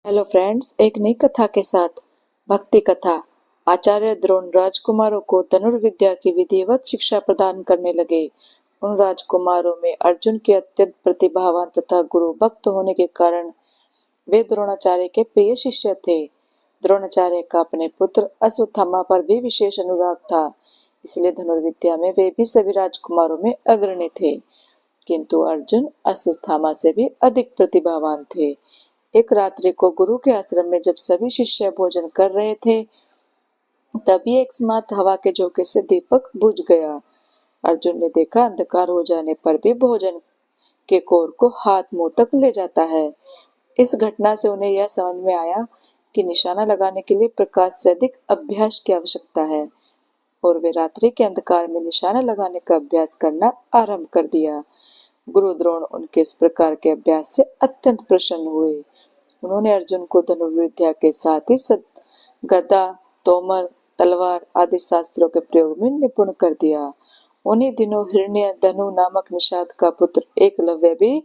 Hello friends, एक नई कथा के साथ भक्ति कथा। आचार्य द्रोण राजकुमारों को धनुर्विद्या की विधिवत शिक्षा प्रदान करने लगे। उन राजकुमारों में अर्जुन के अत्यंत प्रतिभावान तथा गुरु भक्त होने के कारण वे द्रोणाचार्य के प्रिय शिष्य थे। द्रोणाचार्य का अपने पुत्र अश्वत्थामा पर भी विशेष अनुराग था, इसलिए धनुर्विद्या में वे भी सभी राजकुमारों में अग्रणी थे। किंतु अर्जुन अश्वत्थामा से भी अधिक प्रतिभावान थे। एक रात्रि को गुरु के आश्रम में जब सभी शिष्य भोजन कर रहे थे, तभी एकस्मात हवा के झोंके से दीपक बुझ गया। अर्जुन ने देखा, अंधकार हो जाने पर भी भोजन के कोर को हाथ मुंह तक ले जाता है। इस घटना से उन्हें यह समझ में आया कि निशाना लगाने के लिए प्रकाश से अधिक अभ्यास की आवश्यकता है, और वे रात्रि के अंधकार में निशाना लगाने का अभ्यास करना आरंभ कर दिया। गुरु द्रोण उनके इस प्रकार के अभ्यास से अत्यंत प्रसन्न हुए। उन्होंने अर्जुन को धनुर्विद्या के साथ ही गदा, तोमर, तलवार आदि शास्त्रों के प्रयोग में निपुण कर दिया। उन्हीं दिनों हिरण्य धनु नामक निषाद का पुत्र एकलव्य भी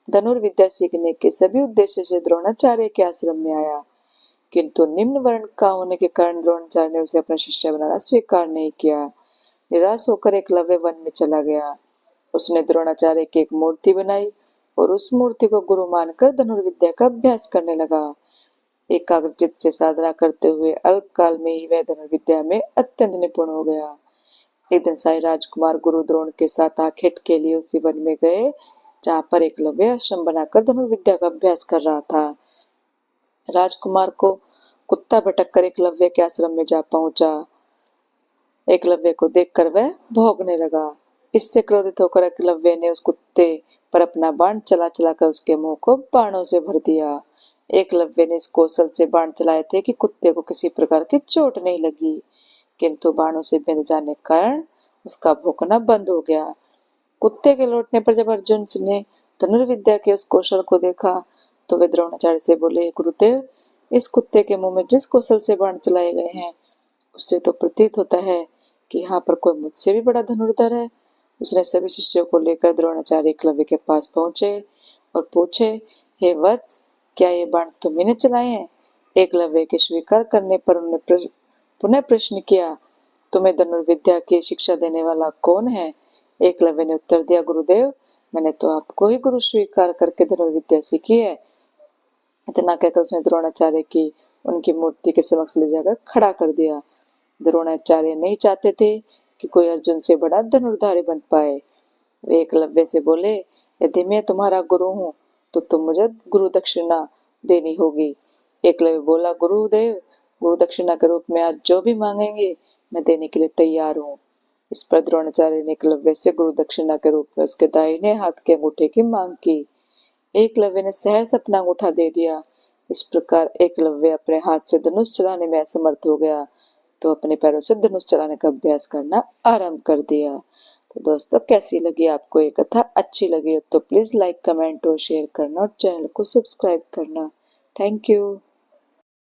धनुर्विद्या सीखने के सभी उद्देश्य से द्रोणाचार्य के आश्रम में आया, किंतु निम्न वर्ण का होने के कारण द्रोणाचार्य ने उसे अपना शिष्य बनाना स्वीकार नहीं किया। निराश होकर एकलव्य वन में चला गया। उसने द्रोणाचार्य की एक मूर्ति बनाई और उस मूर्ति को गुरु मानकर धनुर्विद्या का अभ्यास करने लगा। एकाग्रचित से साधना करते हुए अल्पकाल में ही वह धनुर्विद्या में अत्यंत निपुण हो गया। एक दिन साई राजकुमार गुरु द्रोण के साथ आखेट के लिए उसी वन में गए, जहां पर एकलव्य आश्रम बनाकर धनुर्विद्या का अभ्यास कर रहा था। राजकुमार को कुत्ता भटक कर एकलव्य के आश्रम में जा पहुंचा। एकलव्य को देखकर वह भौंकने लगा। इससे क्रोधित होकर एकलव्य ने उस कुत्ते पर अपना बाण चला चलाकर उसके मुंह को बाणों से भर दिया। एकलव्य ने इस कौशल से बाण चलाए थे कि कुत्ते को किसी प्रकार की चोट नहीं लगी, किंतु बाणों से बिंध जाने के कारण उसका भौंकना बंद हो गया। कुत्ते के लौटने पर जब अर्जुन ने धनुर्विद्या के उस कौशल को देखा, तो वे द्रोणाचार्य से बोले, गुरुदेव, इस कुत्ते के मुंह में जिस कौशल से बाण चलाए गए हैं, उससे तो प्रतीत होता है कि यहाँ पर कोई मुझसे भी बड़ा धनुर्धर है। उसने सभी शिष्यों को लेकर द्रोणाचार्य एकलव्य के पास पहुंचे और पूछे, हे वत्स, क्या ये बाण तुम्ही ने चलाए हैं? एकलव्य के स्वीकार करने पर उन्होंने पुनः प्रश्न किया, तुम्हें धनुर्विद्या की शिक्षा देने वाला कौन है? एकलव्य ने उत्तर दिया, गुरुदेव, मैंने तो आपको ही गुरु स्वीकार करके धनुर्विद्या सीखी है। इतना कहकर उसने द्रोणाचार्य की उनकी मूर्ति के समक्ष ले जाकर खड़ा कर दिया। द्रोणाचार्य नहीं चाहते थे कि कोई अर्जुन से बड़ा धनुर्धारी बन पाए। वे एकलव्य से बोले, यदि मैं तुम्हारा गुरु हूँ तो तुम मुझे गुरु दक्षिणा देनी होगी। एकलव्य बोला, गुरुदेव, गुरु दक्षिणा के रूप में आज जो भी मांगेंगे मैं देने के लिए तैयार हूँ। इस पर द्रोणाचार्य ने एकलव्य से गुरु दक्षिणा के रूप में उसके दाहिने हाथ के अंगूठे की मांग की। एकलव्य ने सहज अपना अंगूठा दे दिया। इस प्रकार एकलव्य अपने हाथ से धनुष चलाने में असमर्थ हो गया, तो अपने पैरों से धनुष चलाने का अभ्यास करना आरंभ कर दिया। तो दोस्तों, कैसी लगी आपको ये कथा? अच्छी लगी हो तो प्लीज लाइक, कमेंट और शेयर करना और चैनल को सब्सक्राइब करना। Thank you.